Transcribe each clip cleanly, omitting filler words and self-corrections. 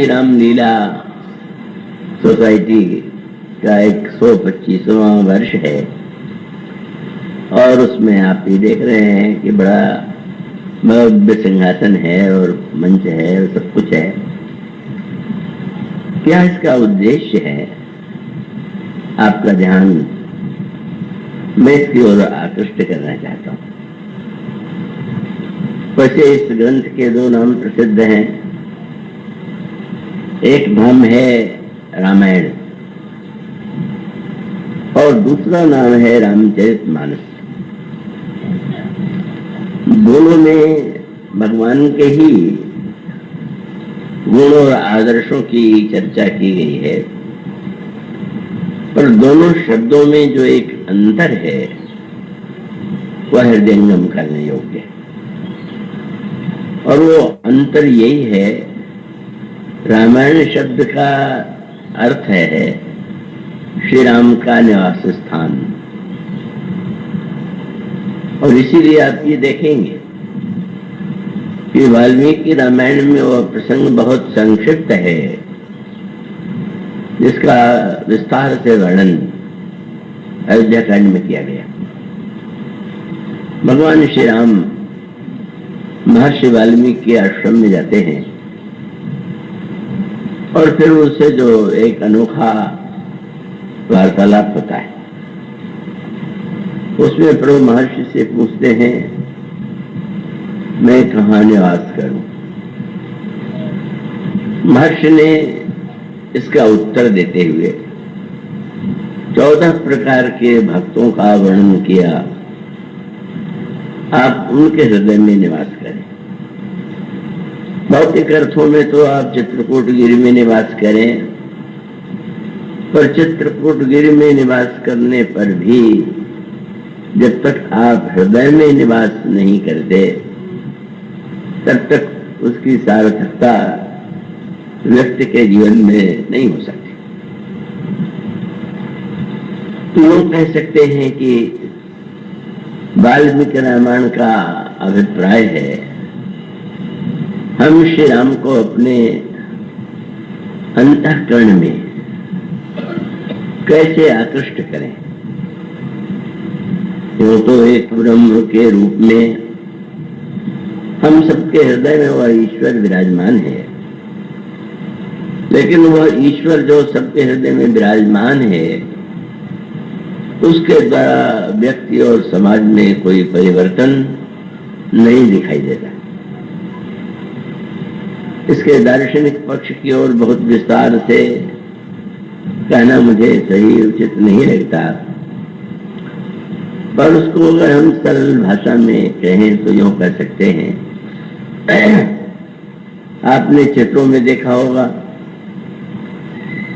Valmiki Ramlila society का 125वां वर्ष है और उसमें आप ये देख रहे हैं कि बड़ा भव्य सिंहासन है और मंच है और सब कुछ है। क्या इसका उद्देश्य है? आपका ध्यान मैं इसकी ओर आकृष्ट करना चाहता हूं। वैसे इस ग्रंथ के दो नाम प्रसिद्ध हैं। एक नाम है रामायण और दूसरा नाम है रामचरितमानस। दोनों में भगवान के ही गुण और आदर्शों की चर्चा की गई है, पर दोनों शब्दों में जो एक अंतर है वह हृदयंगम करने योग्य है। और वो अंतर यही है, रामायण शब्द का अर्थ है श्री राम का निवास स्थान। और इसीलिए आप ये देखेंगे कि वाल्मीकि रामायण में वह प्रसंग बहुत संक्षिप्त है जिसका विस्तार से वर्णन अयोध्या कांड में किया गया। भगवान श्री राम महर्षि वाल्मीकि के आश्रम में जाते हैं और फिर उससे जो एक अनोखा वार्तालाप होता है, उसमें प्रभु महर्षि से पूछते हैं मैं कहाँ निवास करूं। महर्षि ने इसका उत्तर देते हुए 14 प्रकार के भक्तों का वर्णन किया। आप उनके हृदय में निवास करें। भौतिक अर्थों में तो आप चित्रकूटगिरी में निवास करें, पर चित्रकूटगिरी में निवास करने पर भी जब तक आप हृदय में निवास नहीं करते तब तक उसकी सार्थकता व्यक्ति के जीवन में नहीं हो सकती। तो वो कह सकते हैं कि वाल्मीकि रामायण का अभिप्राय है हम श्री राम को अपने अंतःकरण में कैसे आकृष्ट करें। वो तो एक ब्रह्म के रूप में हम सबके हृदय में वह ईश्वर विराजमान है, लेकिन वह ईश्वर जो सबके हृदय में विराजमान है उसके द्वारा व्यक्ति और समाज में कोई परिवर्तन नहीं दिखाई देता। इसके दार्शनिक पक्ष की ओर बहुत विस्तार से कहना मुझे सही उचित नहीं लगता, पर उसको अगर हम सरल भाषा में कहें तो यूं कह सकते हैं, आपने चित्रों में देखा होगा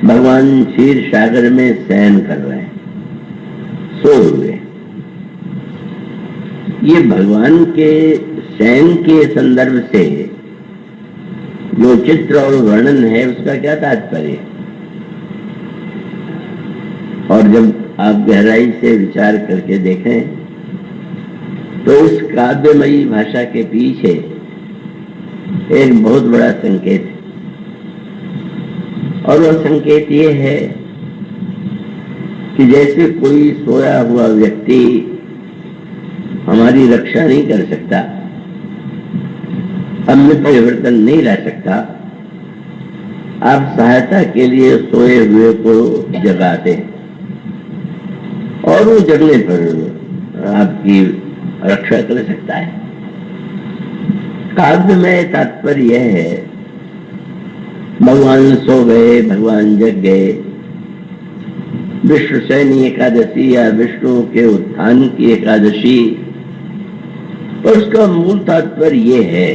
भगवान क्षीर सागर में शयन कर रहे हैं, सो हुए। ये भगवान के शयन के संदर्भ से जो चित्र और वर्णन है उसका क्या तात्पर्य? और जब आप गहराई से विचार करके देखें तो उस काव्यमयी भाषा के पीछे एक बहुत बड़ा संकेत है, और वह संकेत ये है कि जैसे कोई सोया हुआ व्यक्ति हमारी रक्षा नहीं कर सकता, हम में परिवर्तन नहीं ला सकता, आप सहायता के लिए सोए हुए को जगाते और वो जगने पर आपकी रक्षा कर सकता है। काव्य में तात्पर्य यह है भगवान सो गए, भगवान जग गए। विष्णु शयनी एकादशी या विष्णु के उत्थान की एकादशी, पर उसका मूल तात्पर्य ये है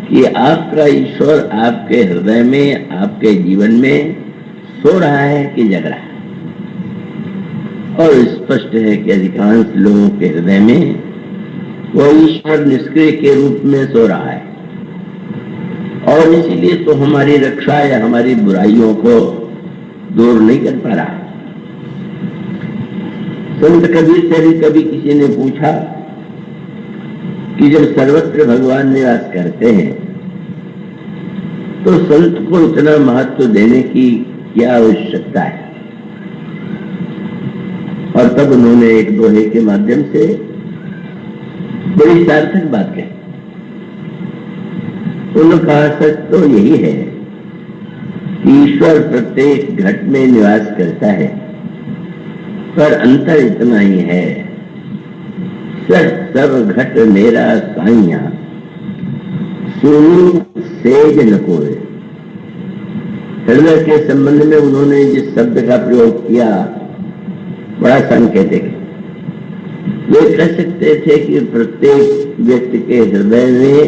कि आपका ईश्वर आपके हृदय में, आपके जीवन में सो रहा है कि जग रहा है। और स्पष्ट है कि अधिकांश लोगों के हृदय में वह ईश्वर निष्क्रिय के रूप में सो रहा है, और इसीलिए तो हमारी रक्षा या हमारी बुराइयों को दूर नहीं कर पा रहा। संत कबीर से भी कभी किसी ने पूछा कि जब सर्वत्र भगवान निवास करते हैं तो संत को इतना महत्व देने की क्या आवश्यकता है। और तब उन्होंने एक दोहे के माध्यम से बड़ी सार्थक बात कही। उन्होंने कहा सच तो यही है कि ईश्वर प्रत्येक घट में निवास करता है, पर अंतर इतना ही है, सच सब घट मेरा साइया, सुनी सेज न कोय। हृदय के संबंध में उन्होंने जिस शब्द का प्रयोग किया बड़ा सांकेतिक है। वे कह सकते थे कि प्रत्येक व्यक्ति के हृदय में,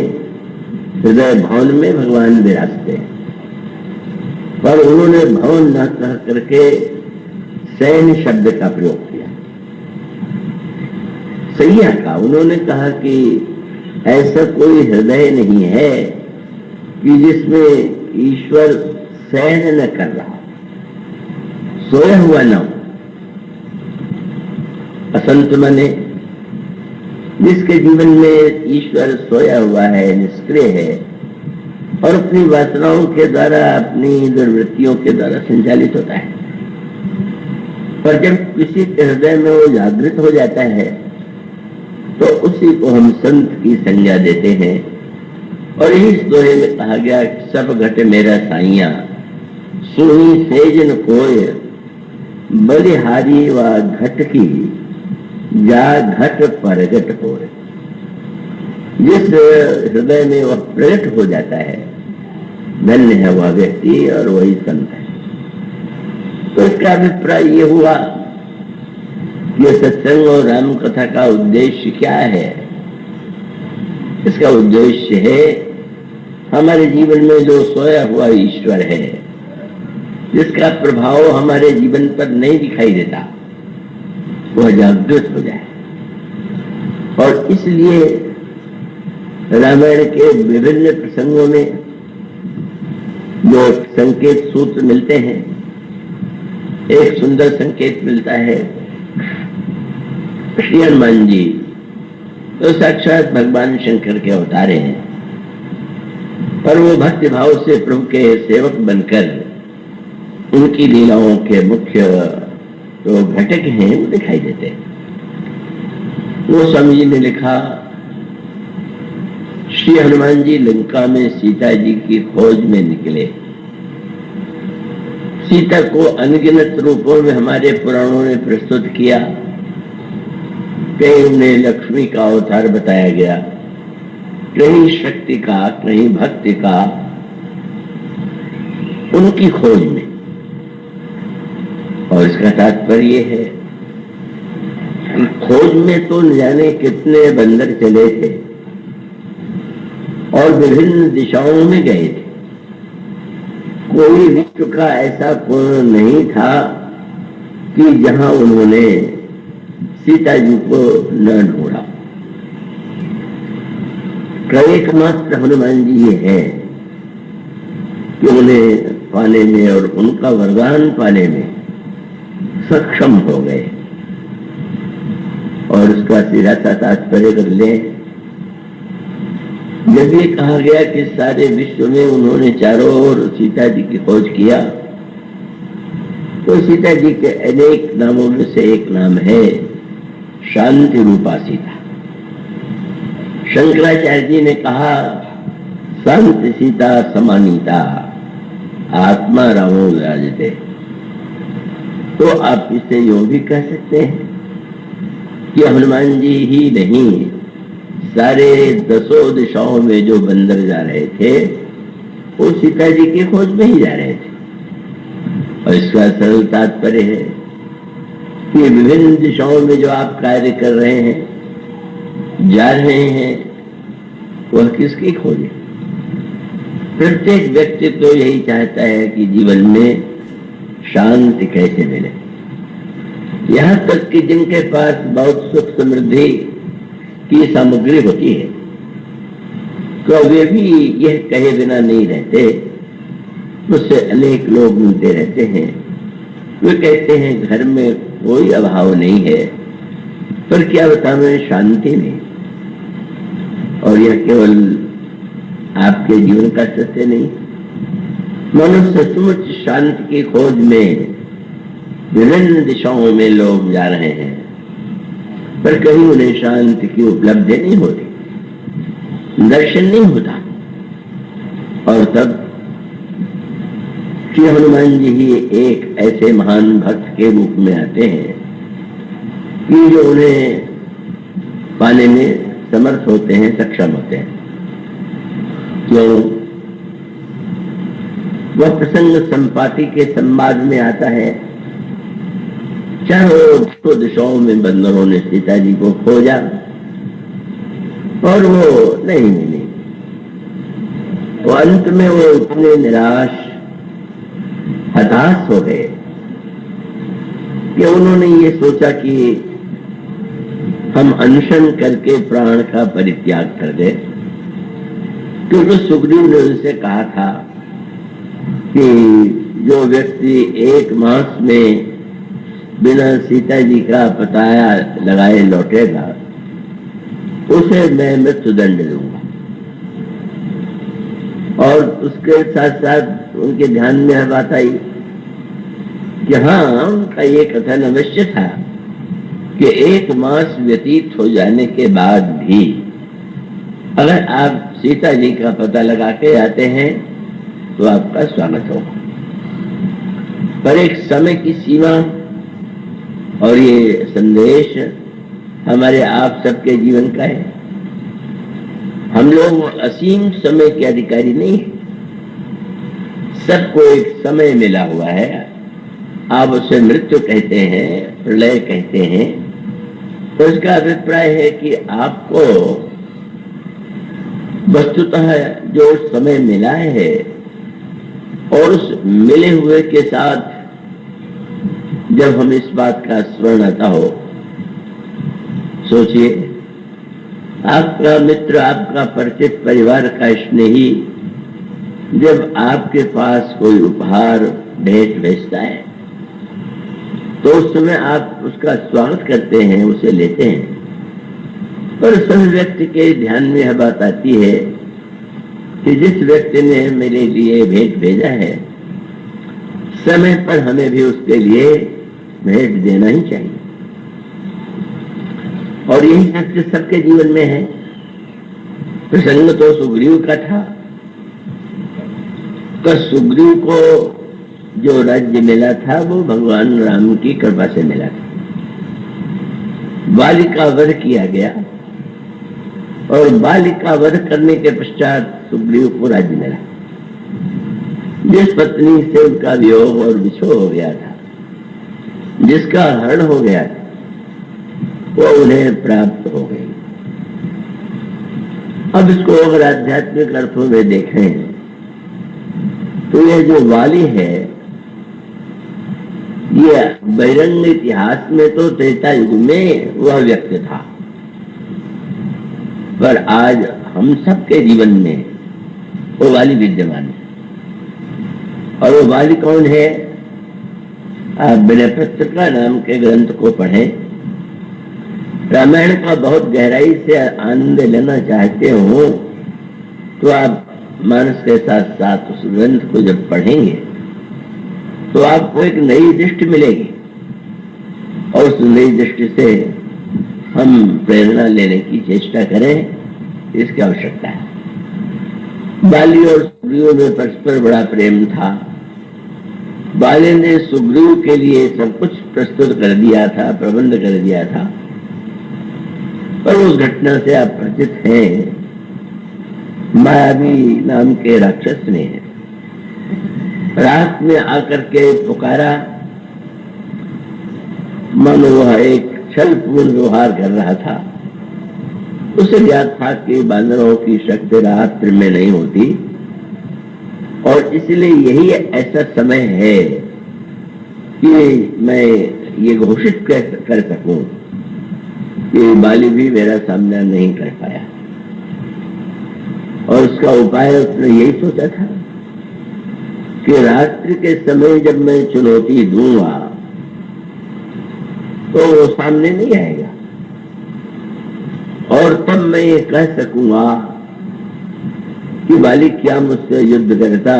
हृदय भवन में भगवान विराजते हैं, पर उन्होंने भवन न कह करके सैन्य शब्द का प्रयोग किया। सही कहा, उन्होंने कहा कि ऐसा कोई हृदय नहीं है कि जिसमें ईश्वर शयन न कर रहा, सोया हुआ न हो। असंत मने जिसके जीवन में ईश्वर सोया हुआ है, निष्क्रिय है और अपनी वासनाओं के द्वारा, अपनी दुर्वृत्तियों के द्वारा संचालित होता है। पर जब किसी के हृदय में वो जागृत हो जाता है तो उसी को हम संत की संज्ञा देते हैं। और इस दोहे में कहा गया कि सब घट मेरा साइया, सुनी सेजन कोय, बलिहारी व घट की जा घट प्रगट होए। जिस हृदय में वह प्रकट हो जाता है, धन्य है वह व्यक्ति और वही संत है। तो इसका अभिप्राय ये हुआ कि सत्संग और राम कथा का उद्देश्य क्या है। इसका उद्देश्य है हमारे जीवन में जो सोया हुआ ईश्वर है, जिसका प्रभाव हमारे जीवन पर नहीं दिखाई देता, वह जागृत हो जाए। और इसलिए रामायण के विभिन्न प्रसंगों में जो संकेत सूत्र मिलते हैं, एक सुंदर संकेत मिलता है। श्री हनुमान जी तो साक्षात भगवान शंकर के अवतारे हैं, पर वो भक्ति भाव से प्रभु के सेवक बनकर उनकी लीलाओं के मुख्य जो घटक हैं वो दिखाई देते हैं। वो स्वामी जी ने लिखा, श्री हनुमान जी लंका में सीता जी की खोज में निकले। सीता को अनगिनत रूपों में हमारे पुराणों ने प्रस्तुत किया। कहीं उन्हें लक्ष्मी का अवतार बताया गया, कहीं शक्ति का, कहीं भक्ति का, उनकी खोज में। और इसका तात्पर्य है खोज में तो न जाने कितने बंदर चले थे और विभिन्न दिशाओं में गए थे। कोई विश्व का ऐसा कोण नहीं था कि जहां उन्होंने सीता जी को न ढूंढा। एकमात्र हनुमान जी ये है कि उन्हें पाने में और उनका वरदान पाने में सक्षम हो गए। और उसका सीधा सा तात्पर्य कर ले, जब ये कहा गया कि सारे विश्व में उन्होंने चारों ओर सीता जी की खोज किया, तो सीता जी के अनेक नामों में से एक नाम है शांति रूपा सीता। शंकराचार्य जी ने कहा, शांति सीता समानीता आत्मा रामो विराजते। तो आप इसे यूं भी कह सकते हैं कि हनुमान जी ही नहीं, सारे 10 दिशाओं में जो बंदर जा रहे थे वो सीता जी की खोज में ही जा रहे थे। और इसका सरल तात्पर्य है कि विभिन्न दिशाओं में जो आप कार्य कर रहे हैं, जा रहे हैं, वह किसकी खोज है? प्रत्येक व्यक्ति तो यही चाहता है कि जीवन में शांति कैसे मिले। यहाँ तक कि जिनके पास बहुत सुख समृद्धि की सामग्री होती है, तो वे भी यह कहे बिना नहीं रहते। मुझसे अनेक लोग मिलते रहते हैं, वे कहते हैं घर में कोई अभाव नहीं है, पर क्या बताऊं मैं, शांति नहीं। और यह केवल आपके जीवन का सत्य नहीं, मनुष्य सचमुच शांति की खोज में विभिन्न दिशाओं में लोग जा रहे हैं, पर कहीं उन्हें शांति की उपलब्धि नहीं होती, दर्शन नहीं होता। और तब श्री हनुमान जी ही एक ऐसे महान भक्त के रूप में आते हैं कि जो उन्हें पाने में समर्थ होते हैं, सक्षम होते हैं। क्यों? वह प्रसंग संपाति के संवाद में आता है। चारों दिशाओं में बंदरों ने सीता जी को खोजा और वो नहीं मिली। तो अंत में वो इतने निराश, हताश हो गए कि उन्होंने ये सोचा कि हम अनशन करके प्राण का परित्याग कर दे, क्योंकि सुग्रीव ने उनसे कहा था कि जो व्यक्ति 1 मास में बिना सीता जी का पता लगाए लौटेगा उसे मैं मृत्युदंड दूंगा। और उसके साथ साथ उनके ध्यान में यह बात आई कि हाँ, उनका ये कथन अवश्य था कि 1 मास व्यतीत हो जाने के बाद भी अगर आप सीता जी का पता लगा के आते हैं तो आपका स्वागत होगा, पर एक समय की सीमा। और ये संदेश हमारे आप सबके जीवन का है। हम लोग असीम समय के अधिकारी नहीं है, सबको एक समय मिला हुआ है। आप उसे मृत्यु कहते हैं, प्रलय कहते हैं, तो इसका अभिप्राय है कि आपको वस्तुतः जो समय मिला है और उस मिले हुए के साथ जब हम इस बात का स्मरण आता हो, सोचिए आपका मित्र, आपका परिचित, परिवार का स्नेही जब आपके पास कोई उपहार भेंट भेजता है तो उस समय आप उसका स्वागत करते हैं, उसे लेते हैं। पर सभी व्यक्ति के ध्यान में यह बात आती है कि जिस व्यक्ति ने मेरे लिए भेंट भेजा है, समय पर हमें भी उसके लिए भेंट देना ही चाहिए। और यही सत्य सबके जीवन में है। प्रसंग तो सुग्रीव का था, तो सुग्रीव को जो राज्य मिला था वो भगवान राम की कृपा से मिला था। बाली का वध किया गया और बाली का वध करने के पश्चात सुग्रीव को राज्य मिला। जिस पत्नी से उनका वियोग और विछोह हो गया था, जिसका हरण हो गया था, वो उन्हें प्राप्त हो गई। अब इसको अगर आध्यात्मिक अर्थों में देखें तो ये जो वाली है, ये बहिरंग इतिहास में तो त्रेता युग में वह व्यक्ति था, पर आज हम सबके जीवन में वो वाली विद्यमान है। और वो वाली कौन है? आप बृहत्पत्रिका नाम के ग्रंथ को पढ़ें। रामायण का बहुत गहराई से आनंद लेना चाहते हो तो आप मानस के साथ साथ उस ग्रंथ को जब पढ़ेंगे तो आपको एक नई दृष्टि मिलेगी, और उस नई दृष्टि से हम प्रेरणा लेने की चेष्टा करें, इसकी आवश्यकता है। बाली और सुग्रीव में परस्पर बड़ा प्रेम था। बाली ने सुग्रीव के लिए सब कुछ प्रस्तुत कर दिया था, प्रबंध कर दिया था, पर उस घटना से आप परिचित हैं। मायावी नाम के राक्षस ने रात में आकर के पुकारा, मानो वह एक छलपूर्ण व्यवहार कर रहा था। उसे याद था कि बानरों की शक्ति रात्रि में नहीं होती, और इसलिए यही ऐसा समय है कि मैं ये घोषित कर सकूं कि बाली भी मेरा सामना नहीं कर पाया। और उसका उपाय उसने यही सोचा था कि रात्रि के समय जब मैं चुनौती दूंगा तो वो सामने नहीं आएगा, और तब मैं ये कह सकूंगा कि बाली क्या मुझसे युद्ध करता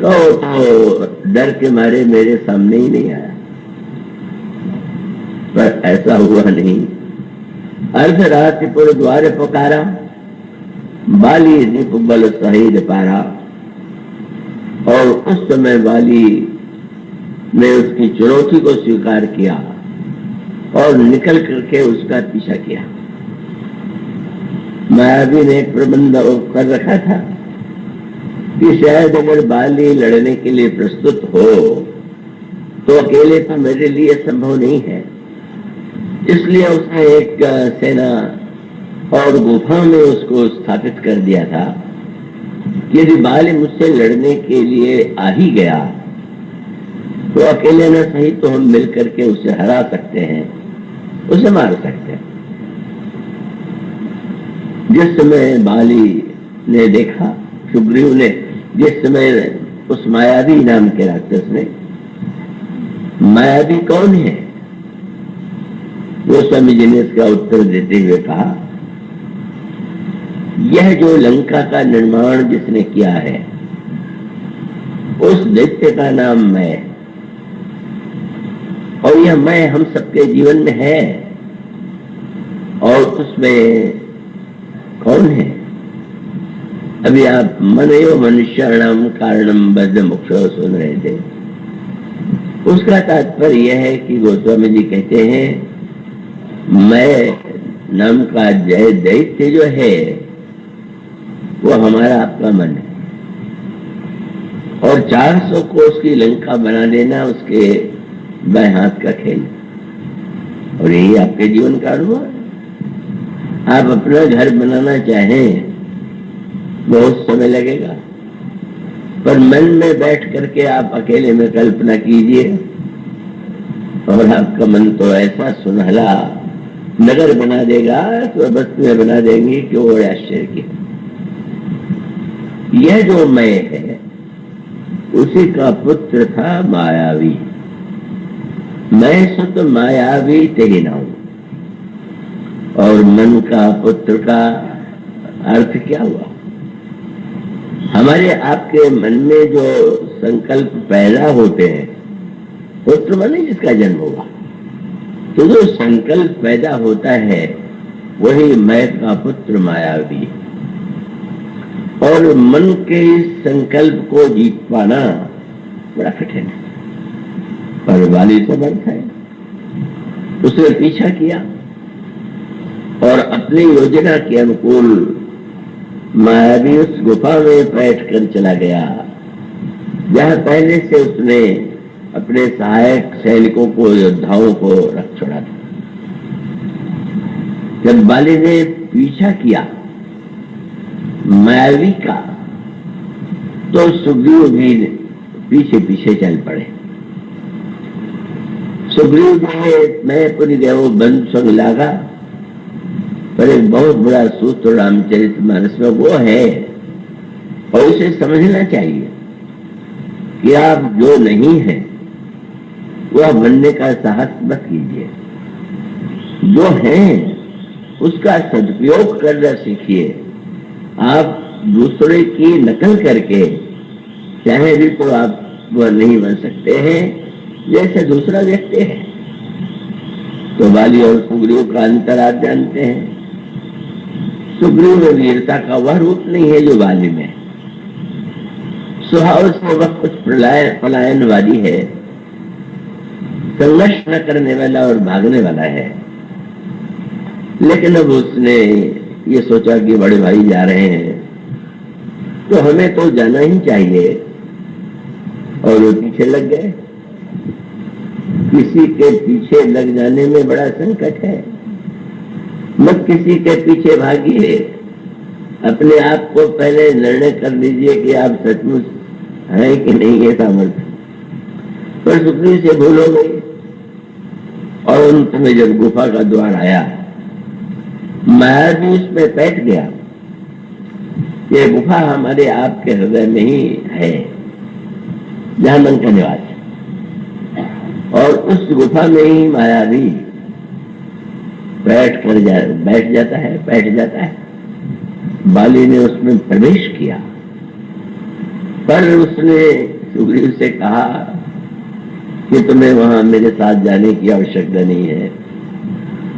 कहो तो डर के मारे मेरे सामने ही नहीं आया, पर ऐसा हुआ नहीं। अर्धरात्रि पर द्वार पुकारा, बाली निप बल सहीद पारा। और उस समय बाली ने उसकी चुनौती को स्वीकार किया और निकल करके उसका पीछा किया। मायावी ने एक प्रबंध कर रखा था कि शायद अगर बाली लड़ने के लिए प्रस्तुत हो तो अकेले तो मेरे लिए संभव नहीं है। इसलिए उसने एक सेना और गुफा में उसको स्थापित कर दिया था। यदि बाली मुझसे लड़ने के लिए आ ही गया तो अकेले न सही तो हम मिलकर के उसे हरा सकते हैं, उसे मार सकते हैं। जिस समय बाली ने देखा, सुग्रीव ने, जिस समय उस मायावी नाम के राक्षस ने, मायावी कौन है, वो स्वामी जी ने इसका उत्तर देते हुए कहा, यह जो लंका का निर्माण जिसने किया है उस दैत्य का नाम मैं, और यह मैं हम सबके जीवन में है। और उसमें कौन है? अभी आप मनयो मनुष्याणाम कारणम बद्ध मुख्य सुन रहे थे। उसका तात्पर्य यह है कि गोस्वामी जी कहते हैं मैं नाम का जय दैत्य जो है वो हमारा आपका मन है, और 400 कोस की लंका बना देना उसके बाएं हाथ का खेल। और यही आपके जीवन का अनुभव है। आप अपना घर बनाना चाहें बहुत समय लगेगा, पर मन में बैठ करके आप अकेले में कल्पना कीजिए और आपका मन तो ऐसा सुनहला नगर बना देगा, तो बस्ती में बना देंगे कि वो बड़े आश्चर्य की। यह जो मैं है उसी का पुत्र था मायावी। मैं सुत मायावी तेहि नाऊ। और मन का पुत्र का अर्थ क्या हुआ? हमारे आपके मन में जो संकल्प पैदा होते हैं, पुत्र माने जिसका जन्म हुआ, तो जो संकल्प पैदा होता है वही मैं का पुत्र मायावी। और मन के इस संकल्प को जीत पाना बड़ा कठिन है, पर बाली समर्थ है। उसने पीछा किया और अपनी योजना के अनुकूल मायावी उस गुफा में बैठ कर चला गया जहां पहले से उसने अपने सहायक सैनिकों को, योद्धाओं को रख छोड़ा था। जब बाली ने पीछा किया मायावी का, तो सुग्रीव भी पीछे पीछे चल पड़े। सुग्रीव जो मैपुरी देव बंद संग लागा, पर एक बहुत बड़ा सूत्र रामचरितमानस में वो है, और उसे समझना चाहिए कि आप जो नहीं है वह बनने का साहस मत कीजिए। जो है उसका सदुपयोग करना सीखिए। आप दूसरे की नकल करके चाहे भी तो आप वह नहीं बन सकते हैं जैसे दूसरा व्यक्ति है। तो बाली और सुग्रीव का अंतर आप जानते हैं। सुग्रीव में वीरता का वह रूप नहीं है जो बाली में। स्वभाव से वह कुछ पलायनवादी है, संघर्ष न करने वाला और भागने वाला है। लेकिन अब उसने ये सोचा कि बड़े भाई जा रहे हैं तो हमें तो जाना ही चाहिए, और वो पीछे लग गए। किसी के पीछे लग जाने में बड़ा संकट है। मत किसी के पीछे भागिए, अपने आप को पहले निर्णय कर लीजिए कि आप सचमुच हैं कि नहीं ये सामर्थ्य। पर सुग्रीव से भूल हो गई, और अंत में जब गुफा का द्वार आया, मायावी उसमें बैठ गया। ये गुफा हमारे आपके हृदय में ही है जहां मन का निवास है, और उस गुफा में ही मायावी बैठ जाता है। बाली ने उसमें प्रवेश किया, पर उसने सुग्रीव से कहा कि तुम्हें वहां मेरे साथ जाने की आवश्यकता नहीं है।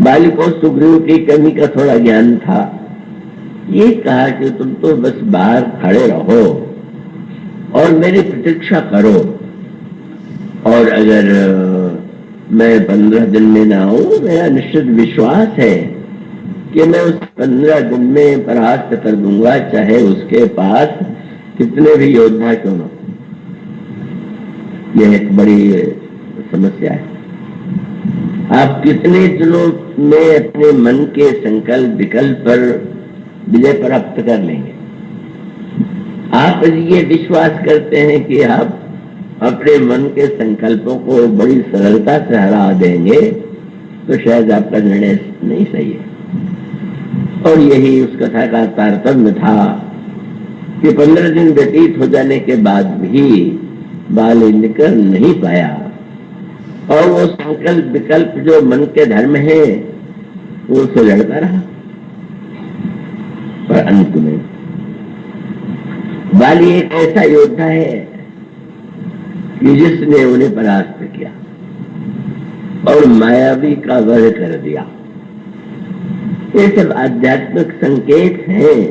बाली को सुग्रीव की कमी का थोड़ा ज्ञान था। ये कहा कि तुम तो बस बाहर खड़े रहो और मेरी प्रतीक्षा करो, और अगर मैं 15 दिन में ना आऊं, मेरा निश्चित विश्वास है कि मैं उस 15 दिन में परास्त कर दूंगा, चाहे उसके पास कितने भी योद्धा क्यों न। यह एक बड़ी समस्या है। आप कितने दिनों में अपने मन के संकल्प विकल्प पर विजय प्राप्त कर लेंगे? आप ये विश्वास करते हैं कि आप अपने मन के संकल्पों को बड़ी सरलता से हरा देंगे, तो शायद आपका निर्णय नहीं सही है। और यही उस कथा का तारतम्य था कि 15 दिन व्यतीत हो जाने के बाद भी बाली निकल नहीं पाया, और वो संकल्प विकल्प जो मन के धर्म है वो उससे लड़ता रहा। पर अंत में बाली एक ऐसा योद्धा है कि जिसने उन्हें परास्त किया और मायावी का वध कर दिया। ये सब आध्यात्मिक संकेत हैं।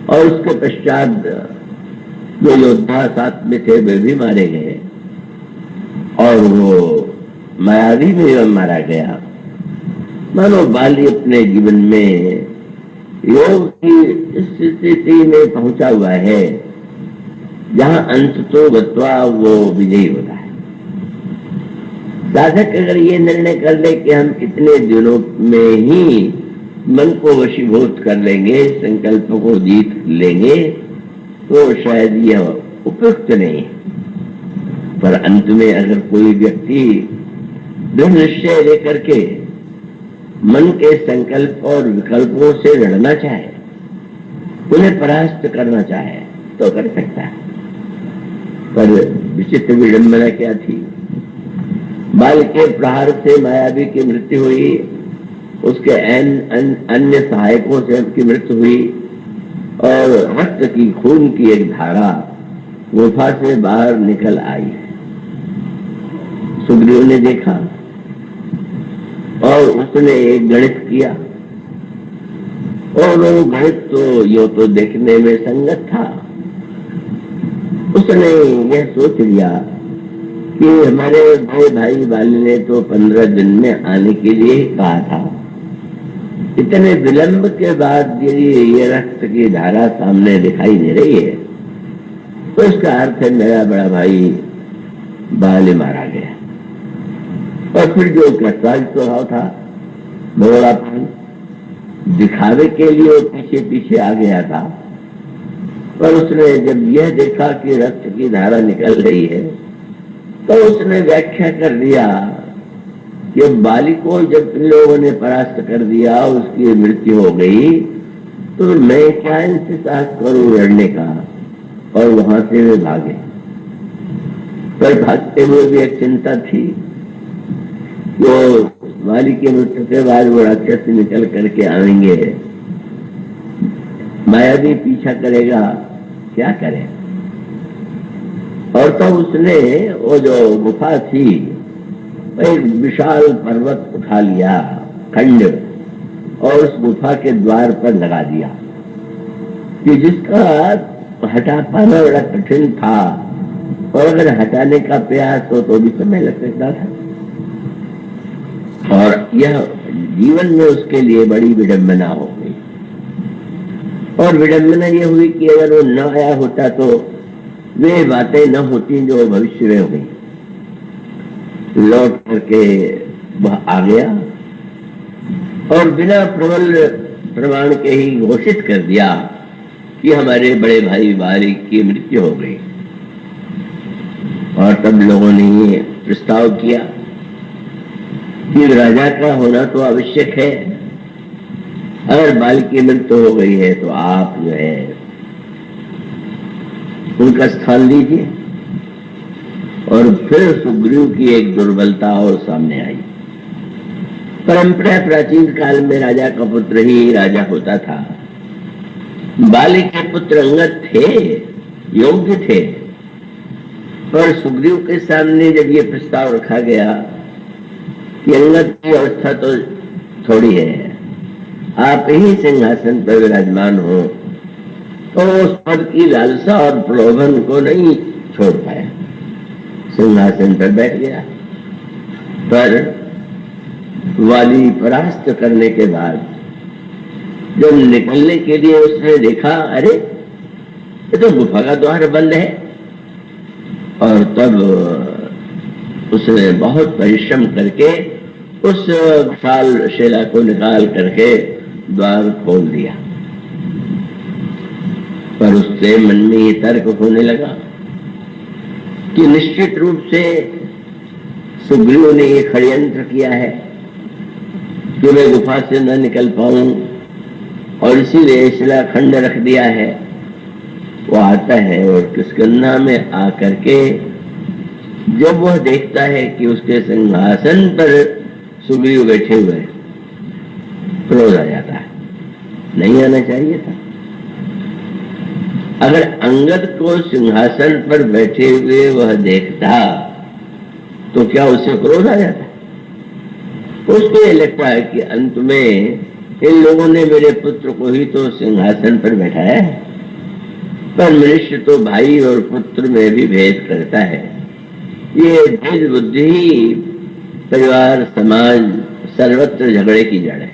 और उसके पश्चात जो योद्धा साथ में थे वे भी मारे गए, और वो मायावी में मारा गया। मानो बाली अपने जीवन में योग की स्थिति में पहुंचा हुआ है जहां अंत तो गत्वा वो विजयी होता है। साधक अगर ये निर्णय कर ले कि हम इतने दिनों में ही मन को वशीभूत कर लेंगे, संकल्पों को जीत लेंगे, तो शायद यह उपयुक्त नहीं। पर अंत में अगर कोई व्यक्ति दृढ़ निश्चय लेकर के मन के संकल्प और विकल्पों से लड़ना चाहे, उन्हें परास्त करना चाहे, तो कर सकता है। पर विचित्र विडंबना क्या थी? बाल के प्रहार से मायावी की मृत्यु हुई, उसके अन्य सहायकों से उसकी मृत्यु हुई, और रक्त की खून की एक धारा गुफा से बाहर निकल आई। सुग्रीव ने देखा और उसने एक गणित किया, और वो गणित तो यो तो देखने में संगत था। उसने यह सोच लिया कि हमारे भाई बाली ने तो 15 दिन में आने के लिए ही कहा था। इतने विलंब के बाद यदि ये रक्त की धारा सामने दिखाई दे रही है, तो इसका अर्थ है मेरा बड़ा भाई बाली मारा गया। और फिर जो कृतवाद स्वभाव था, भोलापन, दिखावे के लिए वो पीछे पीछे आ गया था। पर उसने जब यह देखा कि रक्त की धारा निकल रही है, तो उसने व्याख्या कर दिया कि बाली को जब इन लोगों ने परास्त कर दिया, उसकी मृत्यु हो गई, तो मैं क्या इंतजार करूं लड़ने का। और वहां से वे भागे। पर भागते हुए भी एक चिंता थी, वो बाली की मृत्यु के बाद वो राक्षस निकल करके आएंगे, मायावी पीछा करेगा, क्या करे। और तब उसने वो जो गुफा थी, एक विशाल पर्वत उठा लिया, खंड, और उस गुफा के द्वार पर लगा दिया, कि जिसका हटा पाना बड़ा कठिन था, और अगर हटाने का प्रयास हो तो भी समय लग सकता था। और यह जीवन में उसके लिए बड़ी विडंबना हो गई। और विडंबना यह हुई कि अगर वो न आया होता तो वे बातें न होती जो भविष्य में हो गई। लौट करके वह आ गया और बिना प्रबल प्रमाण के ही घोषित कर दिया कि हमारे बड़े भाई बाली की मृत्यु हो गई। और तब लोगों ने ये प्रस्ताव किया कि राजा का होना तो आवश्यक है, अगर बाली की मृत्यु हो गई है तो आप जो है उनका स्थान लीजिए। और फिर सुग्रीव की एक दुर्बलता और सामने आई। परंपरा प्राचीन काल में राजा का पुत्र ही राजा होता था। बाली के पुत्र अंगद थे, योग्य थे, पर सुग्रीव के सामने जब ये प्रस्ताव रखा गया कि अंगद की अवस्था तो थोड़ी है, आप ही सिंहासन पर विराजमान हो, तो उस पद की लालसा और प्रलोभन को नहीं छोड़ पाया, सिंहासन पर बैठ गया। पर वाली परास्त करने के बाद जब निकलने के लिए उसने देखा, अरे ये तो गुफा का द्वार बंद है, और तब उसने बहुत परिश्रम करके उस विशाल शिला को निकाल करके द्वार खोल दिया। पर उसके मन में ये तर्क होने लगा कि निश्चित रूप से सुग्रीव ने ये षड्यंत्र किया है कि मैं गुफा से न निकल पाऊं, और इसीलिए शिलाखंड रख दिया है। वो आता है और किष्किंधा में आकर के जब वह देखता है कि उसके सिंहासन पर सुग्रीव बैठे हुए, क्रोध आ जाता है। नहीं आना चाहिए था। अगर अंगद को सिंहासन पर बैठे हुए वह देखता तो क्या उसे क्रोध आ जाता? उसको ये लगता है कि अंत में इन लोगों ने मेरे पुत्र को ही तो सिंहासन पर बैठाया है। पर मनुष्य तो भाई और पुत्र में भी भेद करता है। ये भेद बुद्धि ही परिवार समाज सर्वत्र झगड़े की जड़ है।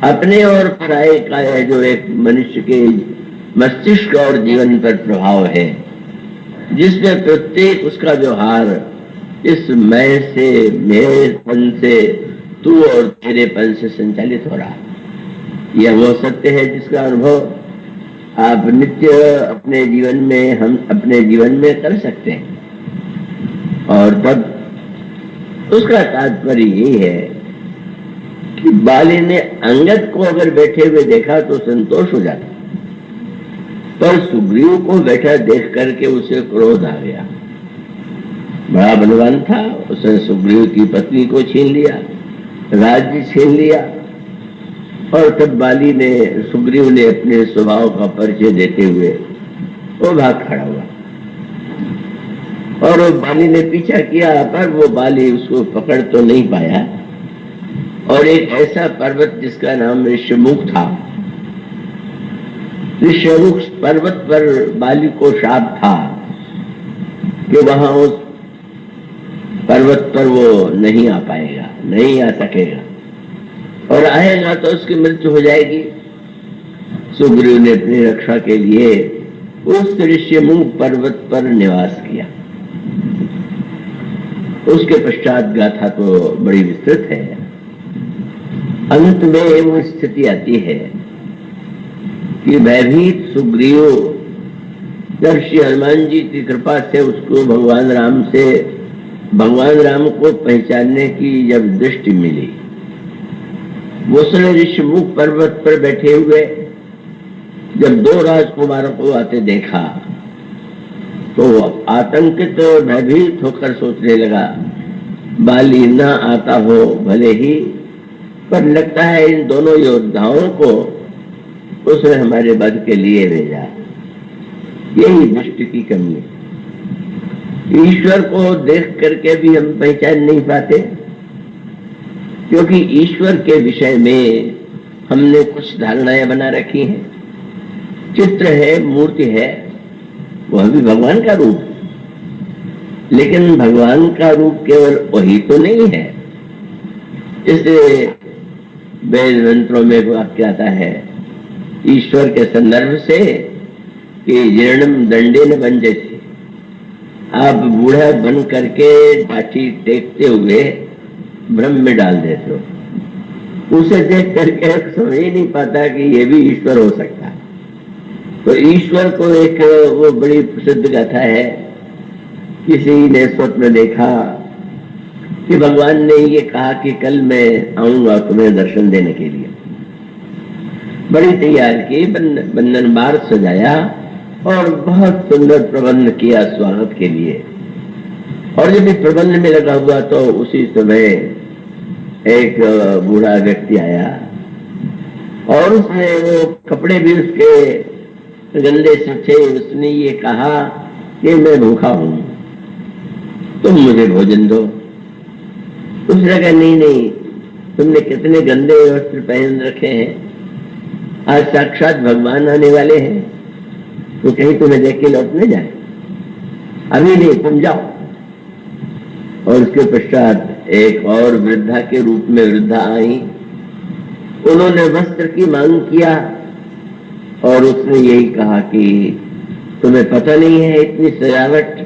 अपने और पराये का जो एक मनुष्य के मस्तिष्क और जीवन पर प्रभाव है, जिसमें प्रत्येक उसका व्यवहार इस मैं से, मेरेपन से, तू और तेरेपन से संचालित हो रहा है। यह वो सत्य है जिसका अनुभव आप नित्य अपने जीवन में, हम अपने जीवन में कर सकते हैं। और तब उसका तात्पर्य यही है कि बाली ने अंगद को अगर बैठे हुए देखा तो संतोष हो जाता, पर सुग्रीव को बैठा देख करके उसे क्रोध आ गया। बड़ा बलवान था, उसने सुग्रीव की पत्नी को छीन लिया, राज्य छीन लिया। और तब बाली ने, सुग्रीव ने अपने स्वभाव का परिचय देते हुए वो भाग खड़ा हुआ, और वो बाली ने पीछा किया, पर वो बाली उसको पकड़ तो नहीं पाया। और एक ऐसा पर्वत जिसका नाम ऋष्यमुख था, ऋष्यमुख पर्वत पर बाली को शाप था कि वहां उस पर्वत पर वो नहीं आ पाएगा, नहीं आ सकेगा, और आएगा तो उसकी मृत्यु हो जाएगी। सुग्रीव ने अपनी रक्षा के लिए उस ऋष्यमुख पर्वत पर निवास किया। उसके पश्चात गाथा तो बड़ी विस्तृत है। अंत में वो स्थिति आती है कि भयभीत सुग्रीव जब श्री हनुमान जी की कृपा से उसको भगवान राम को पहचानने की जब दृष्टि मिली, वो उसने ऋष्यमुख पर्वत पर बैठे हुए जब दो राजकुमारों को आते देखा तो आतंकित और भयभीत होकर सोचने लगा, बाली न आता हो भले ही, पर लगता है इन दोनों योद्धाओं को उसने हमारे वध के लिए भेजा। यही दृष्टि की कमी है। ईश्वर को देख करके भी हम पहचान नहीं पाते, क्योंकि ईश्वर के विषय में हमने कुछ धारणाएं बना रखी हैं। चित्र है, मूर्ति है, वह भी भगवान का रूप, लेकिन भगवान का रूप केवल वही तो नहीं है। इसलिए वेद मंत्रों में वाक्य आता है ईश्वर के संदर्भ से कि जीर्णम दंडे न बन जैसे, आप बूढ़ा बन करके लाठी टेकते हुए भ्रम में डाल देते हो। उसे देख करके समझ ही नहीं पाता कि ये भी ईश्वर हो सकता है। तो ईश्वर को एक वो बड़ी प्रसिद्ध गाथा है, किसी ने स्वप्न देखा कि भगवान ने ये कहा कि कल मैं आऊंगा तुम्हें दर्शन देने के लिए। बड़ी तैयार की, बंधन बार सजाया और बहुत सुंदर प्रबंध किया स्वागत के लिए। और जब इस प्रबंध में लगा हुआ तो उसी समय एक बूढ़ा व्यक्ति आया और उसने वो कपड़े भी उसके गंदे से थे। उसने ये कहा कि मैं भूखा हूं, तुम मुझे भोजन दो। उसने कहा नहीं नहीं, तुमने कितने गंदे वस्त्र पहन रखे हैं, आज साक्षात भगवान आने वाले हैं, तो कहीं तुम्हें देख के लौटने जाए, अभी नहीं, तुम जाओ। और उसके पश्चात एक और वृद्धा के रूप में वृद्धा आई, उन्होंने वस्त्र की मांग किया और उसने यही कहा कि तुम्हें पता नहीं है इतनी सजावट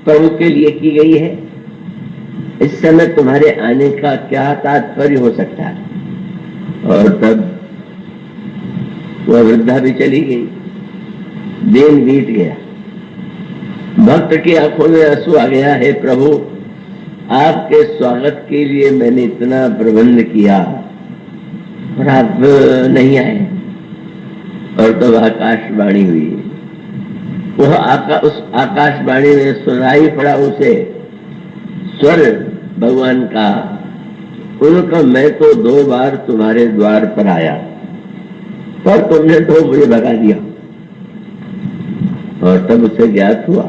प्रभु के लिए की गई है, इस समय तुम्हारे आने का क्या तात्पर्य हो सकता है। और तब वह वृद्धा भी चली गई, दिन बीत गया, भक्त की आंखों में आंसू आ गया, है प्रभु आपके स्वागत के लिए मैंने इतना प्रबंध किया और आप नहीं आए। और तब आकाशवाणी हुई, वह उस आकाशवाणी में सुनाई पड़ा उसे स्वर भगवान का, उनका मैं तो 2 बार तुम्हारे द्वार पर आया पर तुमने तो मुझे भगा दिया। और तब उसे ज्ञात हुआ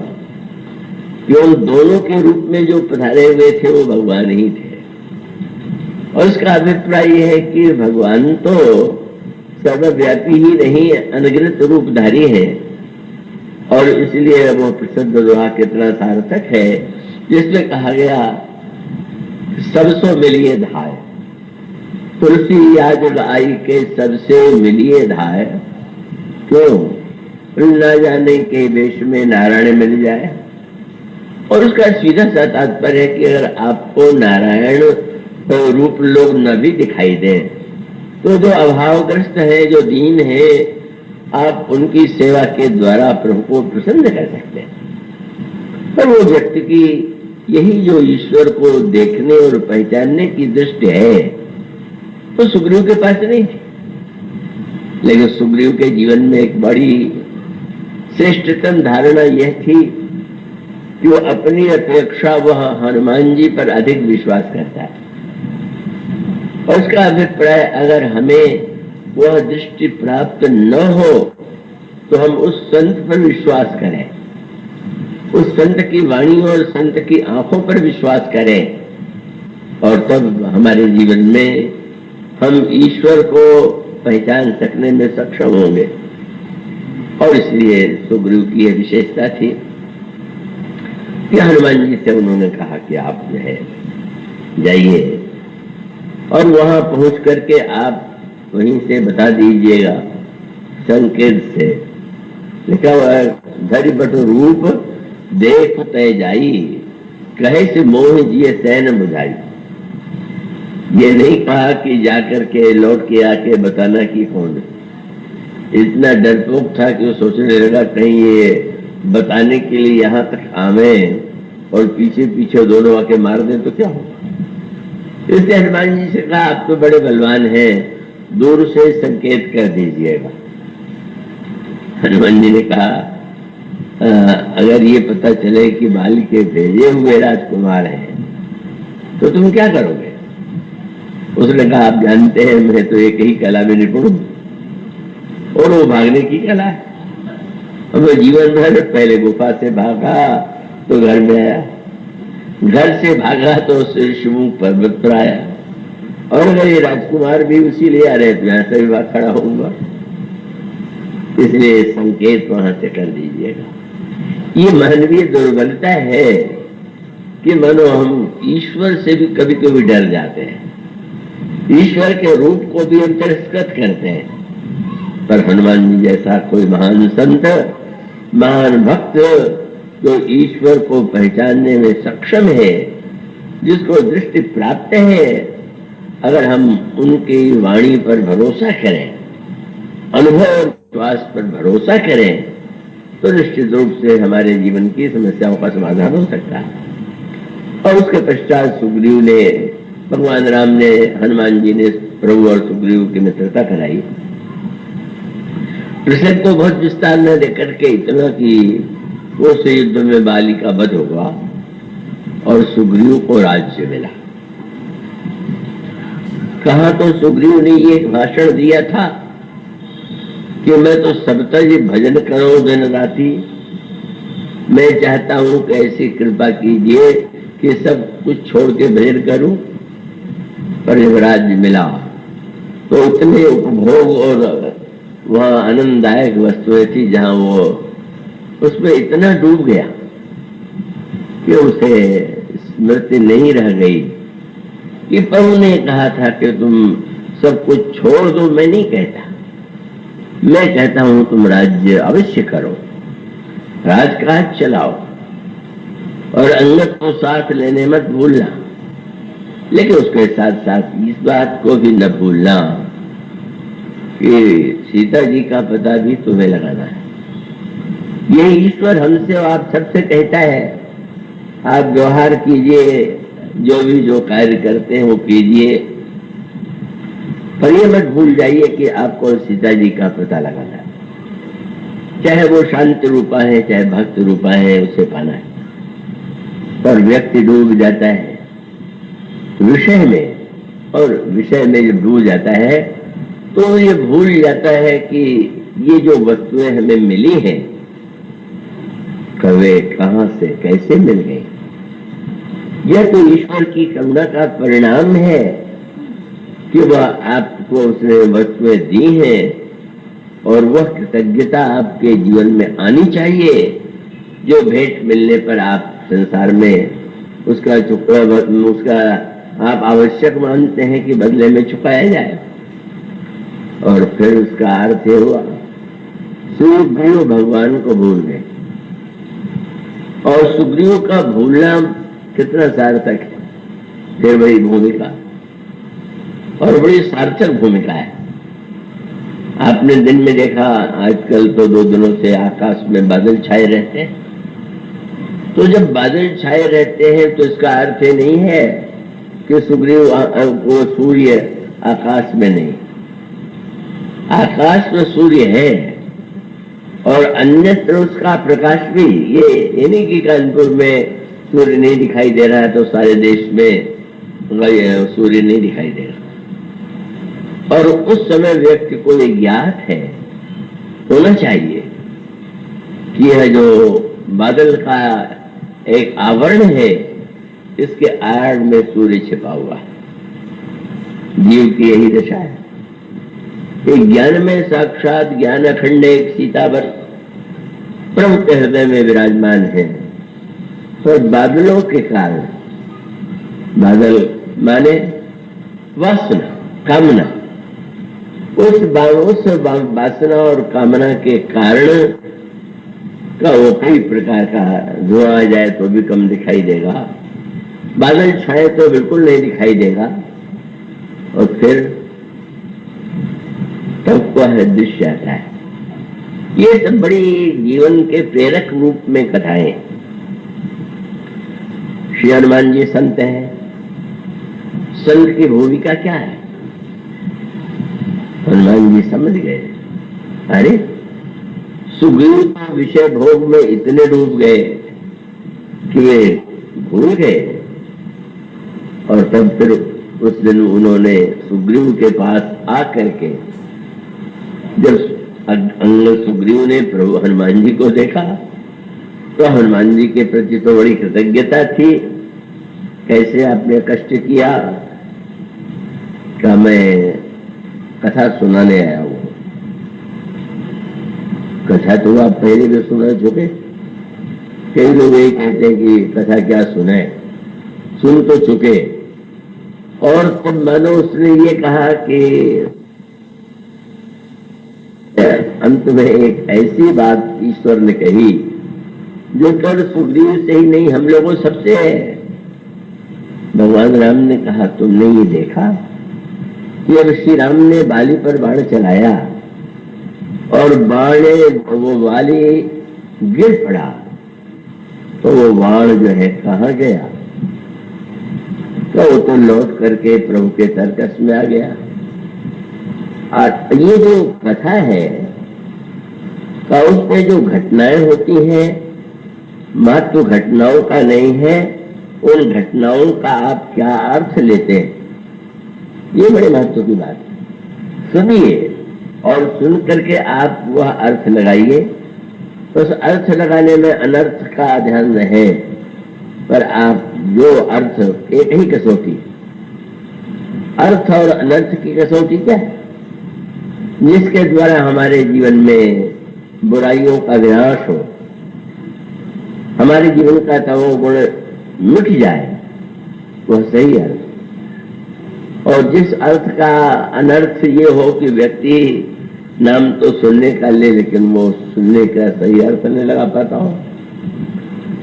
कि उन दोनों के रूप में जो पधारे हुए थे वो भगवान ही थे। और उसका अभिप्राय यह है कि भगवान तो सर्वव्यापी ही नहीं, अनगिनत रूपधारी है। और इसलिए वो प्रसिद्ध दोहा कितना सार्थक है जिसमें कहा गया, सबसो मिलिए धाय, तुलसी याद आई के सबसे मिलिए धाय, क्यों न जाने के वेश में नारायण मिल जाए। और उसका सीधा सा तात्पर्य है कि अगर आपको नारायण रूप लोग न भी दिखाई दें तो जो अभावग्रस्त है, जो दीन है, आप उनकी सेवा के द्वारा प्रभु को प्रसन्न कर सकते हैं। पर वो व्यक्ति की यही जो ईश्वर को देखने और पहचानने की दृष्टि है तो सुग्रीव के पास नहीं थी। लेकिन सुग्रीव के जीवन में एक बड़ी श्रेष्ठतम धारणा यह थी कि वो अपनी अपेक्षा वह हनुमान जी पर अधिक विश्वास करता है। और उसका अभिप्राय, अगर हमें वह दृष्टि प्राप्त न हो तो हम उस संत पर विश्वास करें, उस संत की वाणी और संत की आंखों पर विश्वास करें, और तब हमारे जीवन में हम ईश्वर को पहचान सकने में सक्षम होंगे। और इसलिए सुग्रीव की यह विशेषता थी कि हनुमान जी से उन्होंने कहा कि आप जो है जाइए और वहां पहुंच करके आप वहीं से बता दीजिएगा संकेत से, लिखा हुआ है, धरि बट रूप देख तय जाई, कहे से मोह जिए सैन बुझाई। ये नहीं कहा कि जाकर के लौट के आके बताना कि कौन है। इतना डरपोक था कि वो सोचने लगा कहीं ये बताने के लिए यहाँ तक आवे और पीछे पीछे दोनों आके मार दें तो क्या होगा। इसलिए हनुमान जी से कहा, आप तो बड़े बलवान हैं, दूर से संकेत कर दीजिएगा। हनुमान जी ने कहा, अगर ये पता चले कि बाली के भेजे हुए राजकुमार हैं तो तुम क्या करोगे। उसने कहा, आप जानते हैं मैं तो एक ही कला में निपुण हूं और वो भागने की कला है। अब मैं जीवन भर पहले गुफा से भागा तो घर में आया, घर से भागा तो ऋषिमुख पर्वत पर आया, और अगर ये राजकुमार भी उसी ले आ रहे तो यहां से भी भाग खड़ा होऊंगा। इसलिए संकेत वहां से कर दीजिएगा। ये मानवीय दुर्बलता है कि मानो हम ईश्वर से भी कभी कभी डर जाते हैं, ईश्वर के रूप को भी हम तिरस्कृत करते हैं। पर हनुमान जी जैसा कोई महान संत, महान भक्त जो ईश्वर को पहचानने में सक्षम है, जिसको दृष्टि प्राप्त है, अगर हम उनकी वाणी पर भरोसा करें, अनुभव और विश्वास पर भरोसा करें तो निश्चित रूप से हमारे जीवन की समस्याओं का समाधान हो सकता है। और उसके पश्चात सुग्रीव ने, भगवान राम ने, हनुमान जी ने प्रभु और सुग्रीव की मित्रता कराई। प्रसंग को बहुत विस्तार न देकर के इतना कि उस युद्ध में बाली का वध होगा और सुग्रीव को राज्य मिला। कहा तो सुग्रीव ने ये एक भाषण दिया था कि मैं तो सबका जी भजन करो दिन राती, मैं चाहता हूं कि ऐसी कृपा कीजिए कि सब कुछ छोड़ के भजन करूं, पर जब राज्य मिला तो उतने उपभोग और वह आनंददायक वस्तुएं थी जहां वो उसमें इतना डूब गया कि उसे स्मृति नहीं रह गई कि प्रभु ने कहा था कि तुम सब कुछ छोड़ दो। मैं नहीं कहता, मैं कहता हूं तुम राज्य अवश्य करो, राजकाज चलाओ और अंगत को साथ लेने मत भूलना, लेकिन उसके साथ साथ इस बात को भी न भूलना कि सीता जी का पता भी तुम्हें लगाना है। यही ईश्वर हमसे और आप सबसे कहता है, आप व्यवहार कीजिए, जो कार्य करते हैं वो कीजिए, पर ये मत भूल जाइए कि आपको सीता जी का पता लगाना है। चाहे वो शांत रूपा है, चाहे भक्त रूपा है, उसे पाना है। पर व्यक्ति डूब जाता है विषय में, और विषय में जब डूब जाता है तो ये भूल जाता है कि ये जो वस्तुएं हमें मिली हैं कवे कहां से कैसे मिल गई। यह तो ईश्वर की करुणा का परिणाम है कि वह आपको उसने वस्तुएं दी हैं, और वह कृतज्ञता आपके जीवन में आनी चाहिए जो भेंट मिलने पर आप संसार में उसका आप आवश्यक मानते हैं कि बदले में चुकाया जाए। और फिर उसका अर्थ ये हुआ, सुग्रीव भगवान को भूल गए, और सुग्रीव का भूलना कितना सार्थक है। फिर बड़ी भूमिका और बड़ी सार्थक भूमिका है। आपने दिन में देखा, आजकल तो 2 दिनों से आकाश में बादल छाए रहते हैं, तो जब बादल छाए रहते हैं तो इसका अर्थ ये नहीं है कि सुग्रीव को सूर्य आकाश में नहीं, आकाश में सूर्य है और अन्यत्र उसका प्रकाश भी। ये नहीं कि कानपुर में सूर्य नहीं दिखाई दे रहा है तो सारे देश में सूर्य नहीं दिखाई दे रहा। और उस समय व्यक्ति को ये ज्ञात है, होना चाहिए कि यह जो बादल का एक आवरण है, इसके आड़ में सूर्य छिपा हुआ है। जीव की यही दशा है। एक ज्ञान में साक्षात ज्ञान अखंड एक सीतावर प्रभु के हृदय में विराजमान है। तो बादलों के कारण, बादल माने वासना, कामना, उस वासना और कामना के कारण का वो कई प्रकार का धुआं आ जाए तो भी कम दिखाई देगा, बादल छाए तो बिल्कुल नहीं दिखाई देगा, और फिर तब वह दृश्य आता है। ये सब बड़ी जीवन के प्रेरक रूप में कथाएं। श्री हनुमान जी संत हैं, संत की भूमिका क्या है? हनुमान जी समझ गए, अरे सुग्रीव तो विषय भोग में इतने डूब गए कि वे भूल गए। और तब फिर उस दिन उन्होंने सुग्रीव के पास आकर के, जब सुग्रीव ने प्रभु हनुमान जी को देखा तो हनुमान जी के प्रति तो बड़ी कृतज्ञता थी। कैसे आपने कष्ट किया? क्या मैं कथा सुनाने आया हूं। कथा तो आप पहले भी सुना चुके। कई लोग यही कहते हैं कि कथा क्या सुने, सुन तो चुके। और तब मानो उसने ये कहा कि अंत में एक ऐसी बात ईश्वर ने कही जो केवल सुग्रीव से ही नहीं, हम लोगों सबसे है। भगवान राम ने कहा, तुमने ये देखा कि अब श्री राम ने बाली पर बाण चलाया और बाणे वो वाली गिर पड़ा, तो वो बाण जो है कहाँ गया? तो वो तो लौट करके प्रभु के तरकस में आ गया। और ये जो कथा है का उसमें जो घटनाएं होती हैं, मात्र घटनाओं का नहीं है, उन घटनाओं का आप क्या अर्थ लेते हैं, ये बड़े महत्व की बात है। सुनिए और सुन करके आप वह अर्थ लगाइए। तो उस अर्थ लगाने में अनर्थ का ध्यान रहे, पर आप जो अर्थ, एक ही कसौटी, अर्थ और अनर्थ की कसौटी क्या है? जिसके द्वारा हमारे जीवन में बुराइयों का विनाश हो, हमारे जीवन का तमोगुण मिट जाए, वह सही अर्थ। और जिस अर्थ का अनर्थ ये हो कि व्यक्ति नाम तो सुनने का ले, लेकिन वो सुनने का सही अर्थ नहीं लगा पाता हो।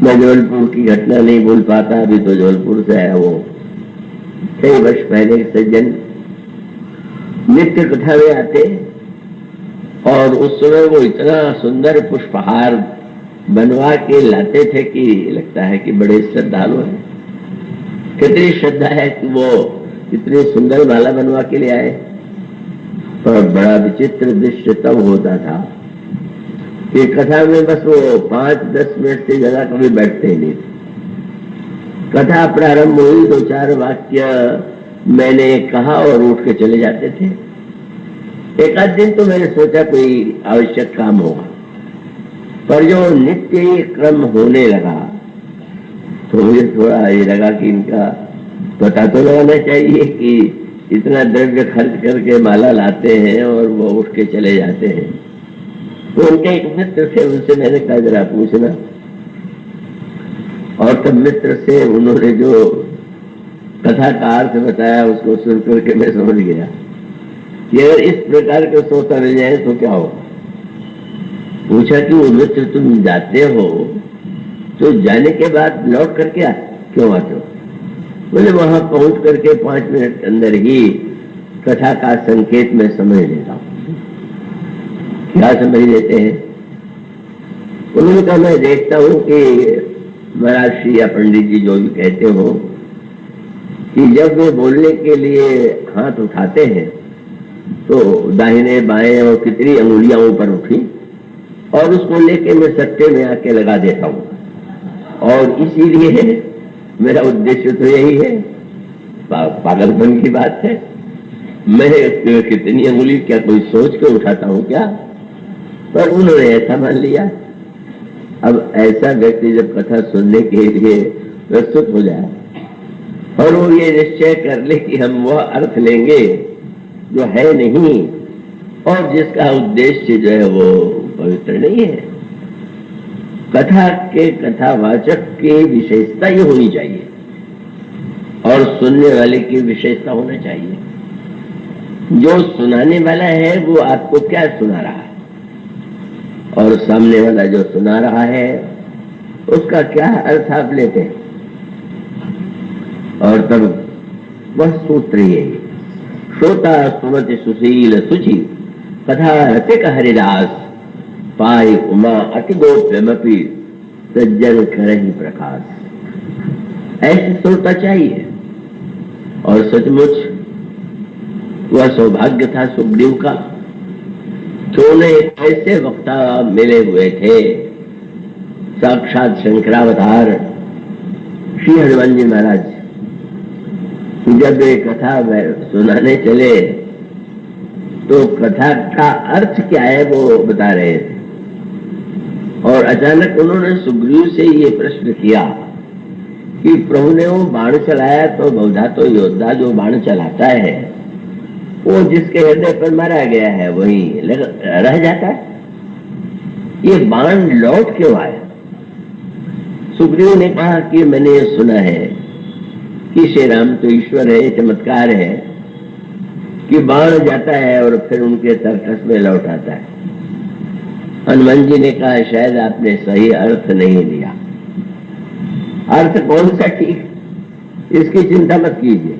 मैं जबलपुर की घटना नहीं भूल पाता, अभी तो जबलपुर से है वो, कई वर्ष पहले सज्जन नित्य कथा में आते और उस समय वो इतना सुंदर पुष्पहार बनवा के लाते थे कि लगता है कि बड़े श्रद्धालु हैं। कितनी श्रद्धा है कि वो इतनी सुंदर माला बनवा के ले आए। पर बड़ा विचित्र दृश्य तब होता था कि कथा में बस वो 5-10 मिनट से ज्यादा कभी बैठते ही नहीं। कथा प्रारंभ हुई, 2-4 वाक्य मैंने कहा और उठ के चले जाते थे। एक आध दिन तो मैंने सोचा कोई आवश्यक काम होगा, पर जो नित्य ये क्रम होने लगा तो मुझे थोड़ा ये लगा कि इनका पता तो लगाना चाहिए कि इतना द्रव्य खर्च करके माला लाते हैं और वो उठ के चले जाते हैं। तो उनके एक मित्र थे, उनसे मैंने कहा जरा पूछना, और तब मित्र से उन्होंने जो कथा का अर्थ बताया उसको सुन करके मैं समझ गया कि अगर इस प्रकार के श्रोता मिल जाए तो क्या होगा। पूछा कि वो मित्र तुम जाते हो तो जाने के बाद लौट करके क्यों आते हो? बोले वहां पहुंच करके 5 मिनट के अंदर ही कथा का संकेत में समझ लेता हूं। क्या समझ लेते हैं? उन्होंने कहा मैं देखता हूं कि महाराज या पंडित जी जो भी कहते हो कि जब वे बोलने के लिए हाथ उठाते हैं तो दाहिने बाएं और कितनी अंगुलियां ऊपर उठी और उसको लेके मैं सट्टे में आके लगा देता हूं। और इसीलिए मेरा उद्देश्य तो यही है, पागलपन की बात है। मैं कितनी अंगुली क्या कोई सोच के उठाता हूं क्या? पर उन्होंने ऐसा मान लिया। अब ऐसा व्यक्ति जब कथा सुनने के लिए प्रस्तुत हो जाए और वो ये निश्चय कर ले कि हम वह अर्थ लेंगे जो है नहीं और जिसका उद्देश्य जो है वो पवित्र नहीं है। कथा के कथावाचक की विशेषता ये होनी चाहिए और सुनने वाले की विशेषता होना चाहिए। जो सुनाने वाला है वो आपको क्या सुना रहा है और सामने वाला जो सुना रहा है उसका क्या अर्थ आप लेते हैं। और तब वह सूत्र ये, श्रोता सुमति सुशील सुचि कथा रसिक हरिदास पाई उमा अति गोप्यमपि सज्जन करहि प्रकाश। ऐसे श्रोता चाहिए। और सचमुच वह सौभाग्य था सुग्रीव का कि उन्हें ऐसे वक्ता मिले हुए थे, साक्षात शंकरावतार श्री हनुमान जी महाराज। जब ये कथा सुनाने चले तो कथा का अर्थ क्या है वो बता रहे थे और अचानक उन्होंने सुग्रीव से ये प्रश्न किया कि प्रभु ने वो बाण चलाया तो बहुधा तो योद्धा जो बाण चलाता है वो जिसके हृदय पर मारा गया है वही रह जाता है, ये बाण लौट क्यों आया? सुग्रीव ने कहा कि मैंने ये सुना है कि श्री राम तो ईश्वर है, चमत्कार है कि बाण जाता है और फिर उनके तर्कस में लौट आता है। हनुमान जी ने कहा शायद आपने सही अर्थ नहीं लिया। अर्थ कौन सा ठीक, इसकी चिंता मत कीजिए,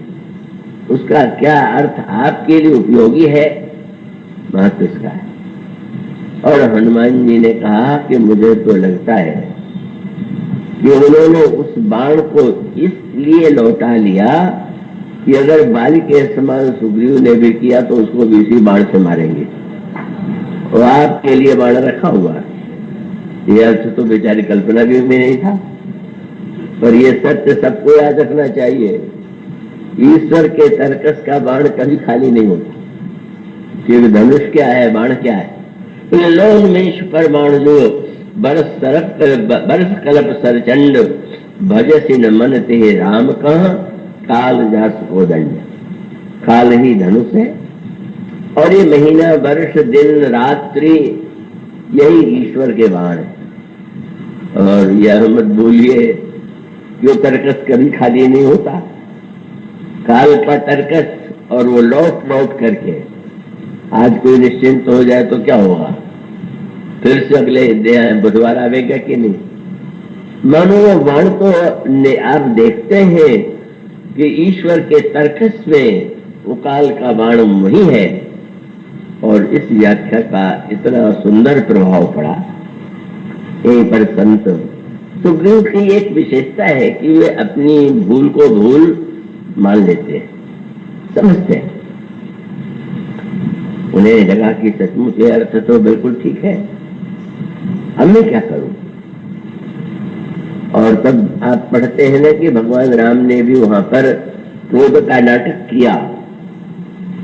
उसका क्या अर्थ आपके लिए उपयोगी है महत्व इसका है। और हनुमान जी ने कहा कि मुझे तो लगता है कि उन्होंने उस बाण को इसलिए लौटा लिया कि अगर बाली के समान सुग्रीव ने भी किया तो उसको भी इसी बाण से मारेंगे और आपके लिए बाण रखा हुआ। यह अर्थ तो बेचारी कल्पना भी में नहीं था, पर यह सत्य सबको याद रखना चाहिए। ईश्वर के तर्कस का बाण कभी खाली नहीं होता, क्योंकि धनुष क्या है, बाण क्या है। तो लोग में पर बाण जो बरस कलप सरचंड भजसी न मन ते राम कहाँ, काल जास को दंड। काल ही धनुष है और ये महीना, वर्ष, दिन, रात्रि यही ईश्वर के बाण है। और यह मत भूलिए कि वो तर्कस कभी खाली नहीं होता। काल का तर्कस, और वो लौट लौट करके, आज कोई निश्चिंत हो जाए तो क्या होगा, फिर से अगले बुधवार आवेगा कि नहीं। मानो वो बाण तो आप देखते हैं कि ईश्वर के तर्कस में वो काल का बाण वही है। और इस व्याख्या का इतना सुंदर प्रभाव पड़ा। यहीं पर संत सुग्रीव की एक विशेषता है कि वे अपनी भूल को भूल मान लेते हैं, समझते हैं। उन्हें लगा कि सचमुच ये अर्थ तो बिल्कुल ठीक है, अब मैं क्या करूं। और तब आप पढ़ते हैं ना कि भगवान राम ने भी वहां पर क्रोध का नाटक किया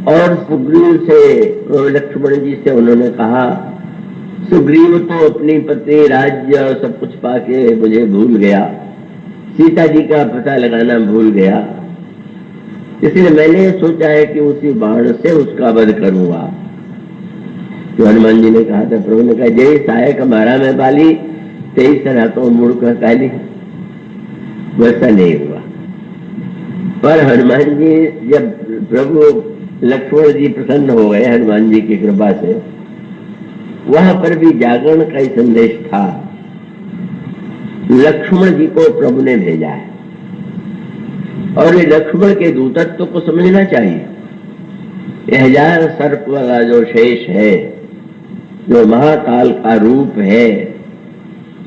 और सुग्रीव से, लक्ष्मण जी से उन्होंने कहा, सुग्रीव तो अपनी पत्नी, राज्य और सब कुछ पाके मुझे भूल गया, सीता जी का पता लगाना भूल गया, इसलिए मैंने सोचा है कि उसी बाण से उसका वध करूंगा। तो हनुमान जी ने कहा था, प्रभु ने कहा, जय सहायक मारा मैं बाली, 23 रातों मुड़ कर काली। वैसा नहीं हुआ। पर हनुमान जी, जब प्रभु लक्ष्मण जी प्रसन्न हो गए हनुमान जी की कृपा से, वहां पर भी जागरण का ही संदेश था। लक्ष्मण जी को प्रभु ने भेजा है और ये लक्ष्मण के दूतत्व को समझना चाहिए। 1000 सर्प वाला जो शेष है, जो महाकाल का रूप है,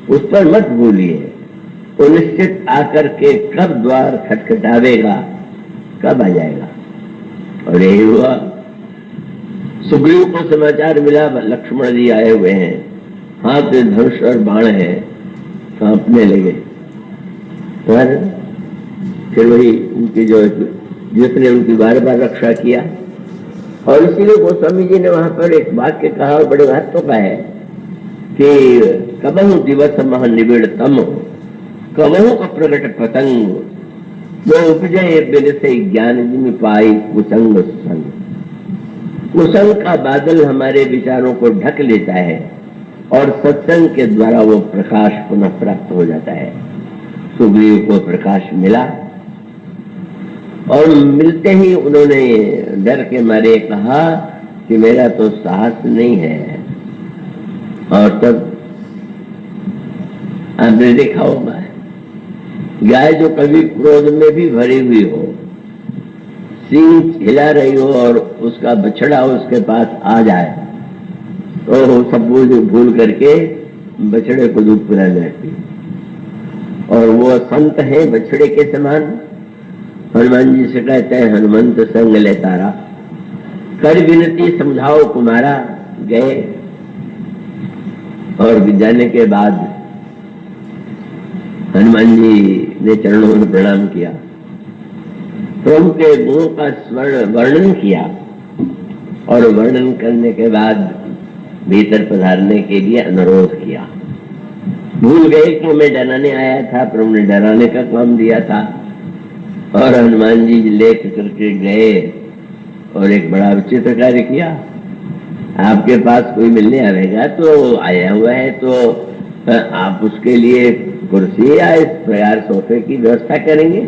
उस पर मत भूलिए। वो निश्चित आकर के कब द्वार खटखटावेगा, कब आ जाएगा। और यही हुआ। सुग्रीव को समाचार मिला लक्ष्मण जी आए हुए हैं, हाथ में धनुष और बाण है, कांपने लगे। पर फिर वही उनकी जो, जिसने उनकी बार बार रक्षा किया। और इसीलिए गोस्वामी जी ने वहां पर एक वाक्य कहा, बड़े महत्व का है कि कबहु दिवस मह निबिड़ तम, कबहु का प्रगट पतंग, जो उपजय बिन से ज्ञान जिम पाई कुसंग संग। कुसंग का बादल हमारे विचारों को ढक लेता है और सत्संग के द्वारा वो प्रकाश पुनः प्राप्त हो जाता है। सुग्रीव को प्रकाश मिला और मिलते ही उन्होंने डर के मारे कहा कि मेरा तो साहस नहीं है। और तब आपने देखा होगा, गाय जो कभी क्रोध में भी भरी हुई हो, सींग हिला रही हो और उसका बछड़ा उसके पास आ जाए तो सब भूल करके बछड़े को दूध पिलाने लगती। और वो संत है बछड़े के समान। हनुमान जी से कहते हैं, हनुमंत संग ले तारा, कर विनती समझाओ कुमारा। गए और जाने के बाद हनुमान जी ने चरणों में प्रणाम किया, प्रभु के गुणों का वर्णन किया और वर्णन करने के बाद भीतर पधारने के लिए अनुरोध किया। भूल गए कि मैं डराने आया था, प्रभु ने डराने का काम दिया था। और हनुमान जी लेकर करके गए और एक बड़ा विचित्र कार्य किया। आपके पास कोई मिलने आएगा तो आया हुआ है तो आप उसके लिए कुर्सी या इस प्रकार सोफे की व्यवस्था करेंगे।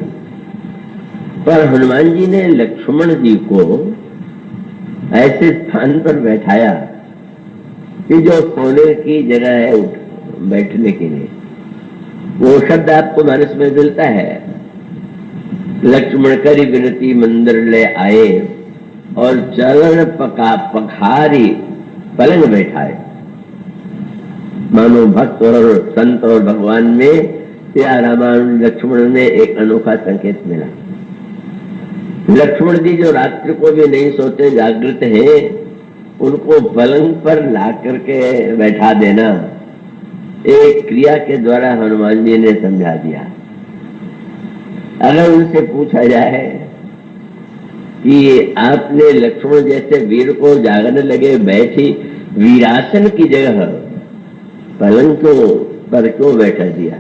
पर हनुमान जी ने लक्ष्मण जी को ऐसे स्थान पर बैठाया कि जो सोने की जगह है बैठने के लिए। वो शब्द आपको मानस में मिलता है, लक्ष्मण करी विनती मंदिर ले आए और चरण पखारी पलंग बैठाए। मानो भक्त और संत और भगवान में या रामायण लक्ष्मण ने एक अनोखा संकेत मिला। लक्ष्मण जी जो रात्रि को भी नहीं सोते, जागृत हैं, उनको पलंग पर ला करके बैठा देना एक क्रिया के द्वारा हनुमान जी ने समझा दिया। अगर उनसे पूछा जाए कि आपने लक्ष्मण जैसे वीर को जागने लगे बैठी वीरासन की जगह पलंग पर क्यों बैठा दिया,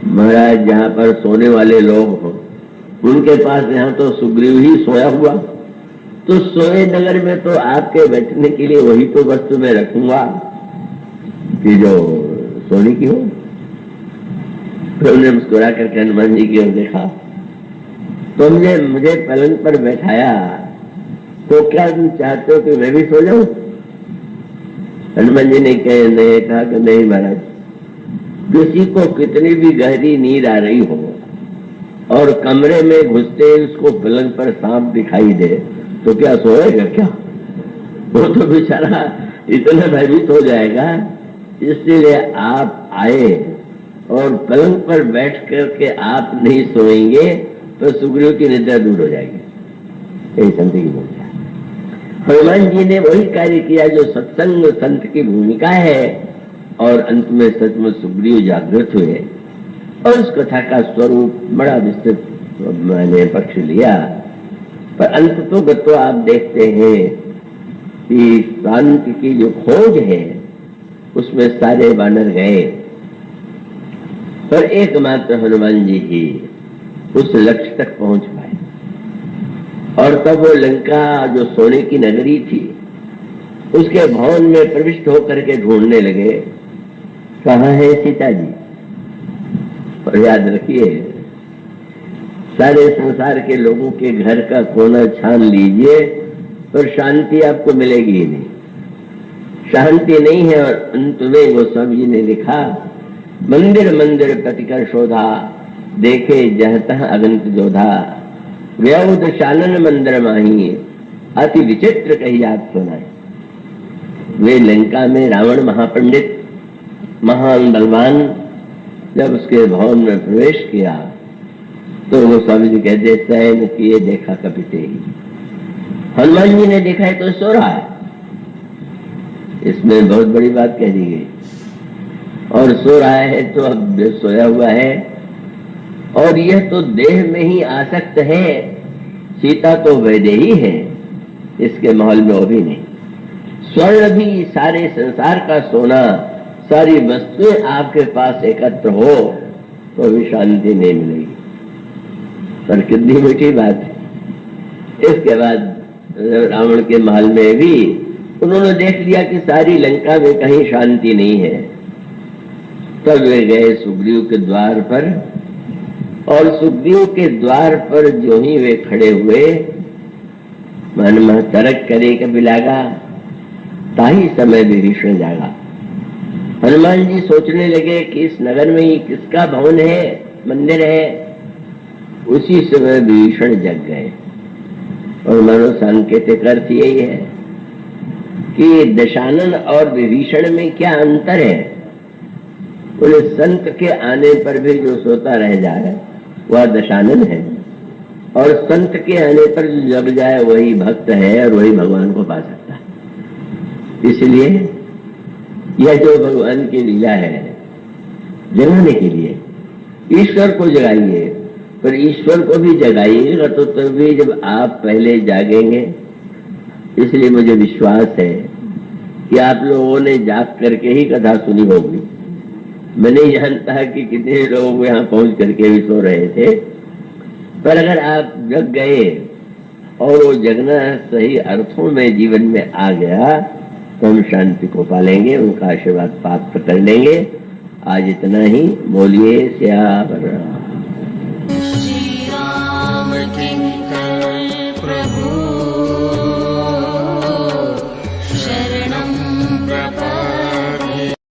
महाराज जहाँ पर सोने वाले लोग हों उनके पास यहाँ तो सुग्रीव ही सोया हुआ, तो सोए नगर में तो आपके बैठने के लिए वही तो वस्तु मैं रखूंगा कि जो सोने की हो। फिर उन्हें मुस्कुरा करके हनुमान जी की ओर देखा, तुमने मुझे पलंग पर बैठाया तो क्या तुम चाहते हो कि मैं भी सो जाऊं? हनुमान जी ने कहा कि नहीं महाराज, किसी को कितनी भी गहरी नींद आ रही हो और कमरे में घुसते उसको पलंग पर सांप दिखाई दे तो क्या सोएगा क्या? वो तो बेचारा इतना भयभीत हो जाएगा। इसलिए आप आए और पलंग पर बैठ करके आप नहीं सोएंगे तो सुग्रीव की निद्रा दूर हो जाएगी। यही संत की भूमिका। हनुमान जी ने वही कार्य किया जो सत्संग संत की भूमिका है, और अंत में सचमुच सुग्रीव जागृत हुए और उस कथा का स्वरूप बड़ा विस्तृत मैंने पक्ष लिया। पर अंत तो आप देखते हैं कि शांति की जो खोज है उसमें सारे वानर गए, पर एकमात्र हनुमान जी ही उस लक्ष्य तक पहुंच पाए। और तब वो लंका जो सोने की नगरी थी उसके भवन में प्रविष्ट होकर के ढूंढने लगे, कहाँ है सीता जी? और याद रखिए, सारे संसार के लोगों के घर का कोना छान लीजिए पर शांति आपको मिलेगी ही नहीं, शांति नहीं है। और अंत में गोस्वामी जी ने लिखा, मंदिर मंदिर प्रतिकर शोधा, देखे जहतः अगंत जोधा, व्यवध शानन मंदिर माही, अति विचित्र कही आप सुनाए। वे लंका में रावण महापंडित महान बलवान जब उसके भवन में प्रवेश किया तो वो स्वामी जी कहते शयन किए देखा कपिते ही। हनुमान जी ने देखा है तो सो रहा है, इसमें बहुत बड़ी बात कह दी गई। और सो रहा है तो अब सोया हुआ है, और यह तो देह में ही आसक्त है, सीता तो वैदेही है, इसके माहौल में वो भी नहीं। स्वर्ण भी सारे संसार का सोना, सारी वस्तुएं आपके पास एकत्र हो तो भी शांति नहीं मिलेगी। पर कितनी मीठी बात है। इसके बाद रावण के महल में भी उन्होंने देख लिया कि सारी लंका में कहीं शांति नहीं है। तब वे गए सुग्रीव के द्वार पर, और सुग्रीव के द्वार पर जो ही वे खड़े हुए, मन में तरक करे कभी लागा, ताही समय विभीषण जागा। हनुमान जी सोचने लगे कि इस नगर में ही किसका भवन है, मंदिर है। उसी समय विभीषण जग गए। और मानो सांकेतिक अर्थ यही है कि दशानन और विभीषण में क्या अंतर है। बोले संत के आने पर भी जो सोता रह जाए वह दशानन है, और संत के आने पर जो जग जाए वही भक्त है और वही भगवान को पा सकता है। इसलिए यह जो भगवान की लीला है, जगाने के लिए ईश्वर को जगाइए, पर ईश्वर को भी जगाइएगा तो तभी जब आप पहले जागेंगे। इसलिए मुझे विश्वास है कि आप लोगों ने जाग करके ही कथा सुनी होगी। मैं नहीं जानता कि कितने लोग यहाँ पहुंच करके भी सो रहे थे, पर अगर आप जग गए और वो जगना सही अर्थों में जीवन में आ गया तो हम शांति को पालेंगे, उनका आशीर्वाद प्राप्त कर लेंगे। आज इतना ही। बोलिए श्याम।